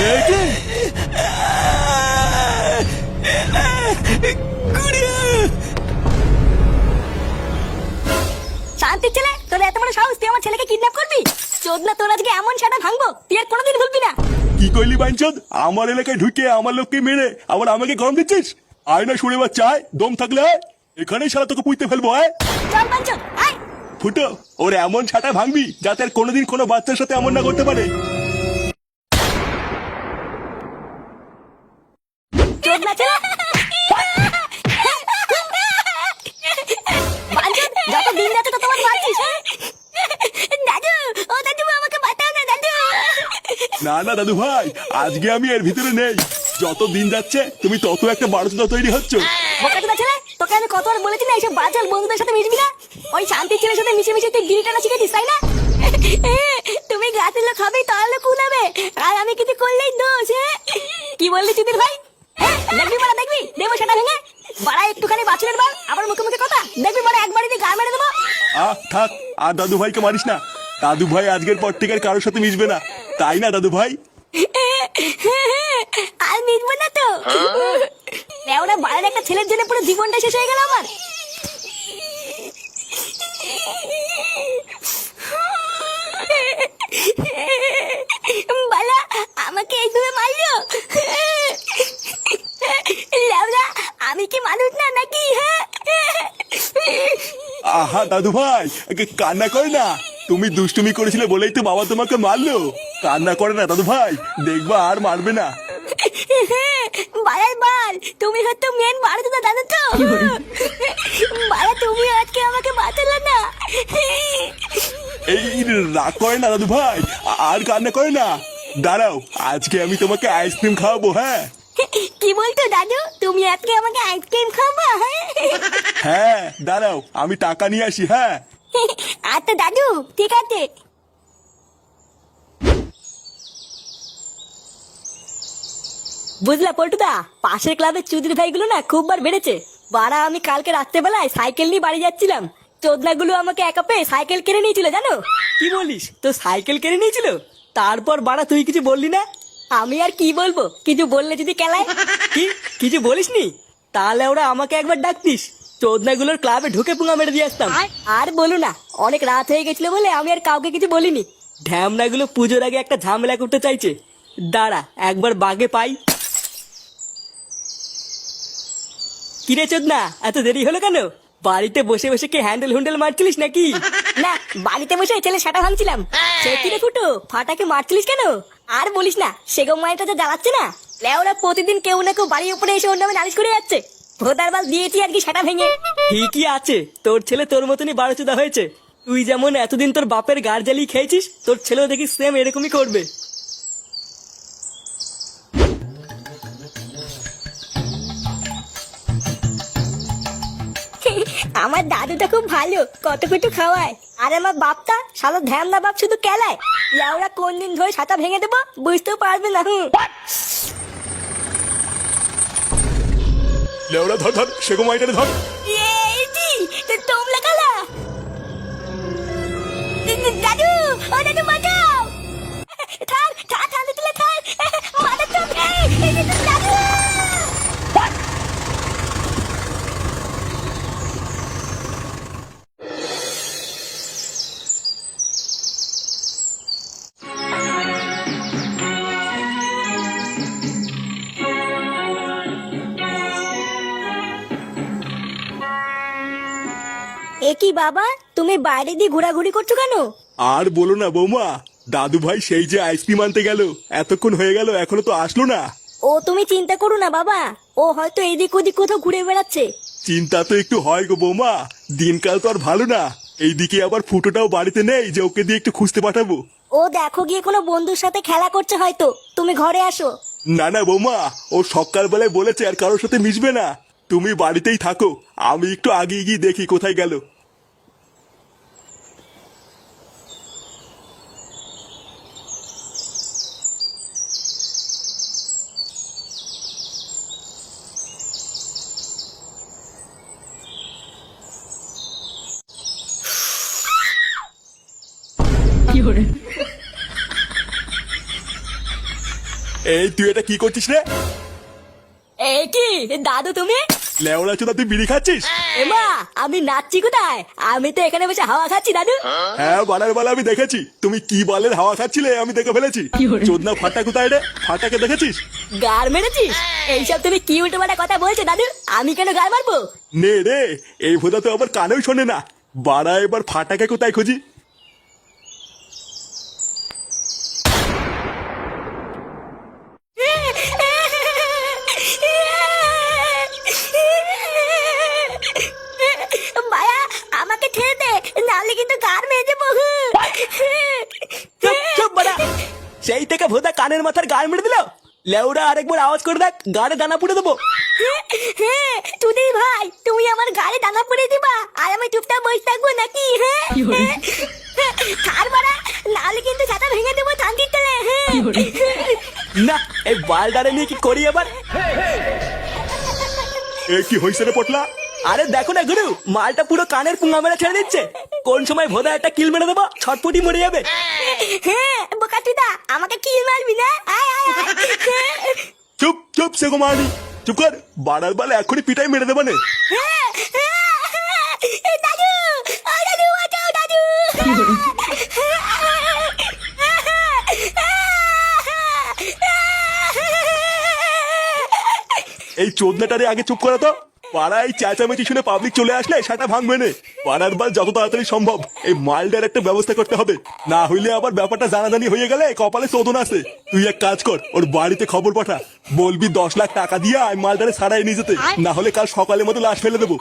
শান্তির ছেলে, তোর এত বড় সাহস, তুই আমার ছেলেকে কিডন্যাপ করবি? চোদনা, তোর আজকে এমন সেটা ভাঙবো তুই আর কোনোদিন ভুলবি না। কি কইলি বাইনচোদ? আমার এলাকায় ঢুকে আমার লোককে মেরে আবার আমাকে গরম দিচ্ছিস? আয় না শুনে বাচ্চা, আয়, দম থাকলে আয়, এখানেই শালা তোকে পুঁতে ফেলবো। আয় চল বাঞ্চদ, আয়। ফুটো, ওর এমন ছাটা ভাঙবি যাতে আর কোনোদিন কোনো বাচ্চার সাথে এমন না করতে পারে। চোদনা ছেলে। বাঞ্চদ, যত দিন যাচ্ছে তত তোমার মারছিস। দাদু, ও দাদু, আমাকে বাঁচাও না দাদু। না না দাদু ভাই, আজকে আমি এর ভিতরে নেই। যত দিন যাচ্ছে তুমি তত একটা বারোচোদা তৈরি হচ্ছ। বোকাচোদা ছেলে, তোকে আমি কতবার বলেছি না এইসব বাচাল বন্ধুদের সাথে মিশবি না? ওই শান্তির ছেলের সাথে মিশে মিশে তুই গিরিটানা শিখেছিস, তাই না? তুমি গাছের লোক হবে, তাহলে কুলাবে, আর আমি কিছু করলেই দোষ। কি বললি চিদির ভাই? দেখবি বড়া, দেখবি দেবো সেটা ভেঙে। বাড়া একটুখানি বাছুরের বাল, আবার মুখে মুখে কথা। দেখবি বড়া, একবারই দিয়ে গা মেরে দেবো। থাক, আর দাদু ভাইকে মারিস না। দাদু ভাই আজকের পর থেকে আর কারোর সাথে মিশবে না, তাই না দাদু ভাই? আর মিটবো না তো। ওরা বাইরের একটা ছেলের জন্য পুরো জীবনটা শেষ হয়ে গেল আমার। বালা, আমাকে এইভাবে মারলো? লেওরা, আমি কি মানুষ না নাকি? আহা দাদু ভাই, কান্না করে না। তুমি দুষ্টুমি করেছিলে বলেই তো বাবা তোমাকে মারলো। কান্না করে না দাদু ভাই, দেখবা আর মারবে না। বালার বাল, তুমি হয়তো মেন মারতো না, জানো তো? বালা, তুমি আজকে আমাকে বাঁচালে না। এই রাগ করে না দাদু ভাই, আর কান্না করে না। দাঁড়াও, আজকে আমি তোমাকে আইসক্রিম খাওয়াবো। হ্যাঁ, কি বলতো দাদু, তুমি আজকে আমাকে আইসক্রিম খাওয়াবা? হ্যাঁ দাঁড়াও, আমি টাকা নিয়ে আসি। হ্যাঁ আচ্ছা দাদু, ঠিক আছে। বুঝলা পল্টুদা, পাশের ক্লাবের চুদির ভাইগুলো না খুব বার বেড়েছে। বাড়া, আমি কালকে রাত্রেবেলায় সাইকেল নিয়ে বাড়ি যাচ্ছিলাম, চোদনাগুলো আমাকে একা পেয়ে সাইকেল কিনে নিয়েছিল, জানো? কি বলিস? তো সাইকেল কিনে নিয়েছিল? তারপর বাড়া তুই কিছু বললি না? আমি আর কি বলবো, কিছু বললে যদি কেলায়। কি কিছু বলিসনি? তাহলে ওরা আমাকে একবার ডাকতিস, চোদনাগুলোর ক্লাবে ঢুকে পুঙা মেরে দিয়ে আসতাম। আর বলো না, অনেক রাত হয়ে গেছিল বলে আমি আর কাউকে কিছু বলিনি। ঢ্যামনাগুলো পুজোর আগে একটা ঝামেলা করতে চাইছে। দাঁড়া, একবার বাগে পাই। কিরে চোদনা, এত দেরি হলো কেন? বাড়িতে বসে বসে কি হ্যান্ডেল হুন্ডেল মারছিলিস নাকি? না, বাড়িতে বসে ছেলে সেটা ভাঙছিলাম। সে কি রে ফুটো, ফাটাকে মারছিলিস কেন? আর বলিস না, সেগো মাইটা তো জ্বালাচ্ছে না। লেওরা প্রতিদিন কেউ না কেউ বাড়ির উপরে এসে ওর নামে নালিশ করে যাচ্ছে। ভোদার বাল দিয়েছি আর কি সেটা ভেঙে। ঠিকই আছে, তোর ছেলে তোর মতনই বারোচোদা হয়েছে। তুই যেমন এতদিন তোর বাপের গাড় জ্বালিয়ে খেয়েছিস, তোর ছেলেও দেখি সেম এরকমই করবে। আমার দাদুটা খুব ভালো, কত কিছু খাওয়ায়। আর আমার বাপটা শালা ধ্যামনা বাপ, শুধু কেলায়। লেওরা কোন দিন ধরে ছাতা ভেঙে দেবো বুঝতেও পারবে না। লেওড়া, ধর ধর, সেগো মাইটারে ধর। তোমরা কালা দাদু, ও দাদু বাঁচাও। থাক থাক, থাক তুলে থাক, মাথা তো দাদু। একি বাবা, তুমি বাইরে দিয়ে ঘোরাঘুরি করছো কেন? আর বলো না বৌমা, দাদু ভাই সেই যে আইসক্রিম আনতে গেল, এতক্ষণ হয়ে গেল এখনো তো আসলো না। ও তুমি চিন্তা করো না বাবা, ও হয়তো এদিক ওদিক কোথাও ঘুরে বেড়াচ্ছে। চিন্তা তো একটু হয় গো বৌমা, দিনকাল তো আর ভালো না। এইদিকে আবার ফুটোটাও বাড়িতে নেই যে ওকে দিয়ে একটু খুঁজতে পাঠাবো। ও দেখো গিয়ে কোনো বন্ধুর সাথে খেলা করছে হয়তো, তুমি ঘরে আসো। না না বৌমা, ও সকালবেলায় বলেছে আর কারোর সাথে মিশবে না। তুমি বাড়িতেই থাকো, আমি একটু আগে গিয়ে দেখি কোথায় গেল। এই তুই এটা কি করছিস রে? এ কি দাদু তুমি? লেওড়া চোদা তুই বিড়ি খাচ্ছিস? এমা আমি নাচছি কোথায়? আমি তো এখানে বসে হাওয়া খাচ্ছি দাদু। হ্যাঁ বালার বালা আমি দেখেছি, তুমি কি বালের হাওয়া খাচ্ছিলে আমি দেখে ফেলেছি। চোদনা ফাটা কোথায় রে? ফাটাকে দেখেছিস? গার মেরেছিস? এইসব তুমি কি উল্টো পাল্টা কথা বলছো দাদু? আমি কেন গার মারবো? নে রে, এই ভোদা তো আবার কানেও শোনে না। বাড়া এবার ফাটাকে কোথায় খুঁজি? মায়া আমাকে ছেড়ে দে, নাহলে কিন্তু গার মেরে দেবো। চুপ চুপ বাড়া। সেই থেকে ভোদা কানের মাথার গায়ে মেরে দিল। লেউড়া আরেকবার আওয়াজ করে দেখ, গাড়ে দানা পুড়ে দেবো। তুই ভাই তুমি আমার গাড়ি দানা পড়ে দিবা আর আমি চুপচাপ বসে থাকবো নাকি? কার মারা, নাহলে কিন্তু ছাতা ভেঙে দেবো টাঙ্কির তলে। না এই বালডারে নিয়ে কি করি এবার? এ কি হইছে রে পটলা? আরে দেখো না গুরু, মালটা পুরো কানের পুঙ্গা মেরে ছেড়ে দিচ্ছে। কোন সময় ভোদা একটা কিল মেরে দেবো, ছটপটি মরে যাবে। বোকা তুইদা আমাকে কি মারবি না? আয় আয় আয়। চুপ চুপ সে মারি, চুপ কর। বাড়ার বালে এখনই পিটাই মেরে দেবানে। দাদু, ও দাদু বাঁচাও দাদু। এই চোদনাটারে আগে চুপ করা তো। পাড়ায় চেঁচামেচি শুনে পাবলিক চলে আসলে সেটা ভাঙবে না। পাড়ার বাল যত তাড়াতাড়ি সম্ভব এই মালটার একটা ব্যবস্থা করতে হবে, না হইলে আবার ব্যাপারটা জানাজানি হয়ে গেলে কপালে শোধন আছে। তুই এক কাজ কর, ওর বাড়িতে খবর পাঠা, বলবি 10 লাখ টাকা দিয়ে এই মালটারে ছাড়াই নিয়ে যেতে, না হলে কাল সকালের মতো লাশ ফেলে দেবো।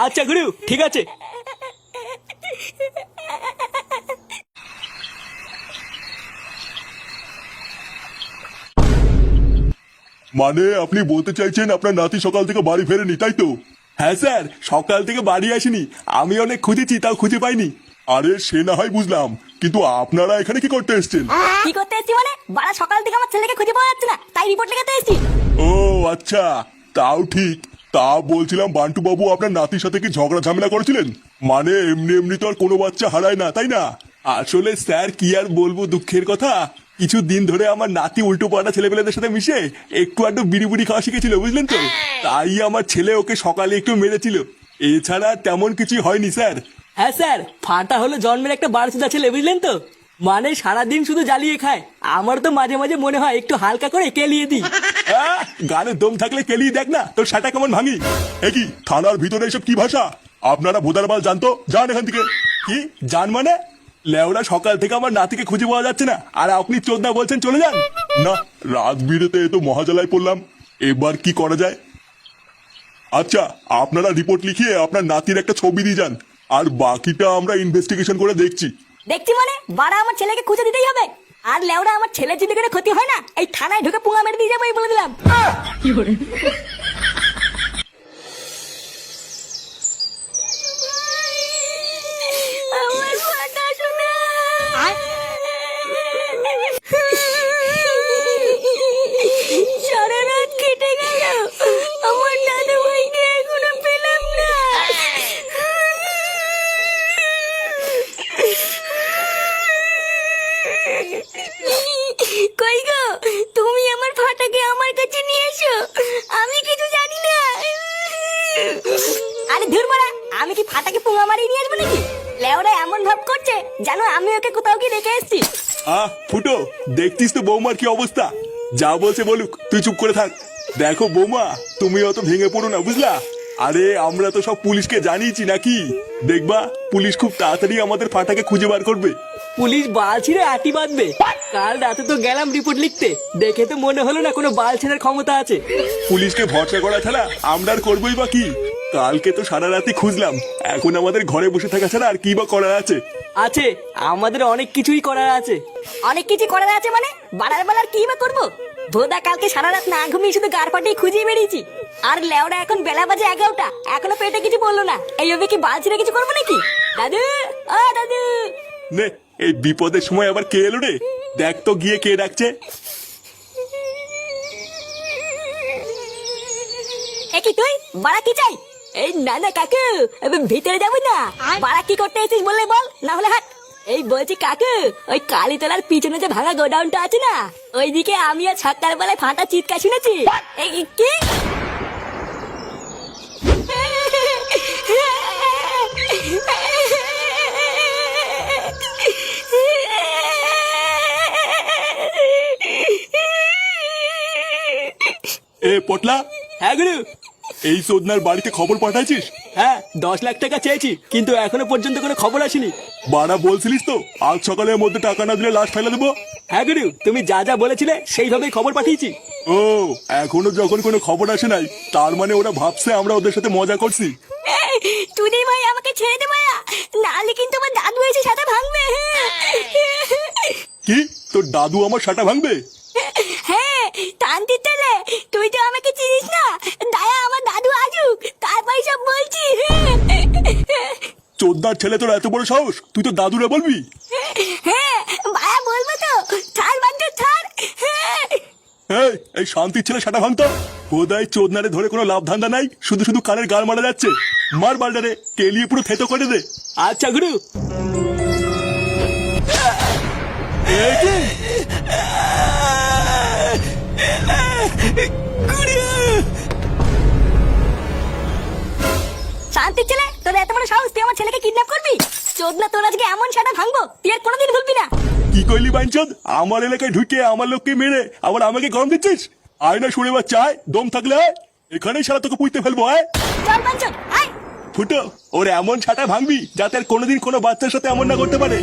আচ্ছা গুরু ঠিক আছে। মানে আপনি বলতে চাইছেন আপনার নাতি সকাল থেকে বাড়ি ফেরেনি, তাই তো? হ্যাঁ স্যার, সকাল থেকে বাড়ি আসেনি। আমি অনেক খুঁজেছি, তাও খুঁজে পাইনি। আরে সে না হয় বুঝলাম, কিন্তু আপনারা এখানে কি করতে এসেছেন? কি করতে এসছি মানে? বাড়া সকাল থেকে আমার ছেলেকে খুঁজে পাওয়া যাচ্ছে না, তাই রিপোর্ট লিখাতে এসছি। ও আচ্ছা, তাও ঠিক। তা বলছিলাম বান্টু বাবু আপনার নাতির সাথে কি ঝগড়া ঝামেলা করেছিলেন? মানে এমনি এমনি তো আর কোনো বাচ্চা হারায় না, তাই না? আসলে স্যার কি আর বলবো দুঃখের কথা, কিছু দিন ধরে আমার নাতি উল্টো পাল্টা ছেলেপেলেদের সাথে মিশে একটু আধটু বিড়ি বুড়ি খাওয়া শিখেছিল, বুঝলেন তো? তাই আমার ছেলে ওকে সকালে একটু মেরেছিল। এছাড়া তেমন কিছু হয়নি স্যার। হ্যাঁ স্যার, ফাটা হলো জন্মের একটা বারচুদা ছেলে, বুঝলেন তো? মানে সারাদিন শুধু জ্বালিয়ে খায়। আমার তো মাঝে মাঝে মনে হয় একটু হালকা করে কেলিয়ে দিই। গানে দম থাকলে কেলিয়ে দেখ না তোর সাটা কেমন ভাঙি। এ কি থানার ভিতরে এসব কি ভাষা? আপনারা ভোদার বাল জানতো, যান এখান থেকে। কি জান মানে? লেওরা সকাল থেকে আমার নাতিকে খুঁজে পাওয়া যাচ্ছে না, আর আপনি চোদনা বলছেন চলে যান? না, রাত বিরেতে এ তো মহাজালায় পড়লাম। এবার কি করা যায়? আচ্ছা, আপনারা রিপোর্ট লিখিয়ে আপনার নাতির একটা ছবি দিয়ে যান, আর বাকিটা আমরা ইনভেস্টিগেশন করে দেখছি। দেখছি মানে? বাড়া আমার ছেলেকে খুঁজে দিতেই হবে। আর লেওড়া আমার ছেলে যদি করে ক্ষতি হয় না, এই থানায় ঢুকে পুঙ্গা মেরে দিয়ে যাবো, এই বলে দিলাম। আমার ফাটা শোনা। সারা রাত কেটে গেল, আমার দাদু ভাইকে এখনো পেলাম না। কই গো, তুমি আমার ফাটাকে আমার কাছে নিয়ে এসো, আমি কিছু জানি না। আরে ধুর মারা, আমি কি ফাটাকে পুঙ্গা মারিয়ে নিয়ে আসবো নাকি? লেওরা এমন ভাব করছে জানো আমি ওকে কোথাও কি রেখে এসেছি। ফুটো, দেখতিস তো বৌমার কি অবস্থা। যা বলছে বলুক, তুই চুপ করে থাক। দেখো বৌমা, তুমি অত ভেঙে পড়ো না, বুঝলা? আরে আমরা তো সব পুলিশকে জানিয়েছি নাকি, দেখবা পুলিশ খুব তাড়াতাড়ি আমাদের ফাটাকে খুঁজে বার করবে। পুলিশ বাল ছিঁড়ে আটি বাঁধবে। কাল রাতে তো গেলাম রিপোর্ট লিখতে, দেখে তো মনে হলো না কোনো বাল ছেড়ার ক্ষমতা আছে। পুলিশকে ভরসা করা ছাড়া আমরা আর করবোই বা কি? কালকে তো সারা রাতে খুঁজলাম, এখন আমাদের ঘরে বসে থাকা ছাড়া আর কি বা করার আছে? আছে, আমাদের অনেক কিছুই করার আছে। অনেক কিছু করার আছে মানে? বাড়ার বেলার কি বা করবো? ভোদা কালকে সারা রাত না ঘুমিয়ে শুধু গার পাটিয়ে খুঁজিয়ে বেরিয়েছি। আর লেওরা এখন বেলা বাজে 11টা, এখনো পেটে কিছু বললো না। এইভাবে কি বাল ছিঁড়ে কিছু করবো নাকি? দাদু, ও দাদু। নে, এই বিপদের সময় আবার কে এলো রে? দেখ তো গিয়ে কে ডাকছে। এ কি তুই? বাড়া কি চাই? এই না না কাকু, ভিতরে যাবো না। বাড়া কি করতে এসেছিস বললে বল, না হলে হাট। এই বলছি কাকু, ওই কালীতলার পিছনে যে ভাঙা গোডাউনটা আছে না, ওইদিকে আমি আর সকাল বেলায় ফাটা চিৎকার শুনেছি। এই কি? এ পটলা, হ্যাঁ গুরু। এই চোদনার বাড়িতে খবর পাঠাইছিস? হ্যাঁ, 10 লাখ টাকা চেয়েছি, কিন্তু এখনো পর্যন্ত কোনো খবর আসেনি। বাড়া বলছিলিস তো আজ সকালের মধ্যে টাকা না দিলে লাশ ফেলে দেবো। হ্যাঁ গুরু, তুমি যা যা বলেছিলে সেইভাবেই খবর পাঠিয়েছি। ও, এখনো যখন কোনো খবর আসে নাই, তার মানে ওরা ভাবছে আমরা ওদের সাথে মজা করছি। টুনি ভাই আমাকে ছেড়ে দে ভাইয়া, নাহলে কিন্তু আমার দাদু এসে সাথে ভাঙবে। কি, তোর দাদু আমার সাটা ভাঙবে? হ্যাঁ, টানতে তেলে তুই তো আমাকে চিনিস না। দায়া আমার দাদু আজুক, তারপর সব বলছি। চোদ্দার ছেলে তোর এত বড় সাহস, তুই তো দাদুরে বলবি? হ্যাঁ ভাইয়া বলবো তো, ছাড় বান্ধব ছাড়। এই, এই শান্তির ছেলে সাটা ভাঙতো বোধহয় চোদনারে ধরে কোনো লাভ ধান্দা নাই, শুধু শুধু কানের গাল মারা যাচ্ছে। মার বাল্ডারে, কেলিয়ে পুরো থেতো করে দে। আচ্ছা গুরু। এই কি? শান্তির ছেলে, তোর এত বড় সাহস, তুই আমার ছেলেকে কিডন্যাপ করবি? চোদনা, তোর আজকে এমন সাটা ভাঙবো তুই আর কোনোদিন ভুলবি না। কি কইলি বাইনচোদ? আমার এলাকায় ঢুকে আমার লোককে মেরে আবার আমাকে গরম দিচ্ছিস? আয় না শুনে বাচ্চা, আয়, দম থাকলে আয়, এখানেই সারা তোকে পুঁতে ফেলবো। আয় চল বাঞ্চন, আয়। ফুটো, ওর এমন ছাটা ভাঙবি যাতে আর কোনোদিন কোনো বাচ্চার সাথে এমন না করতে পারে।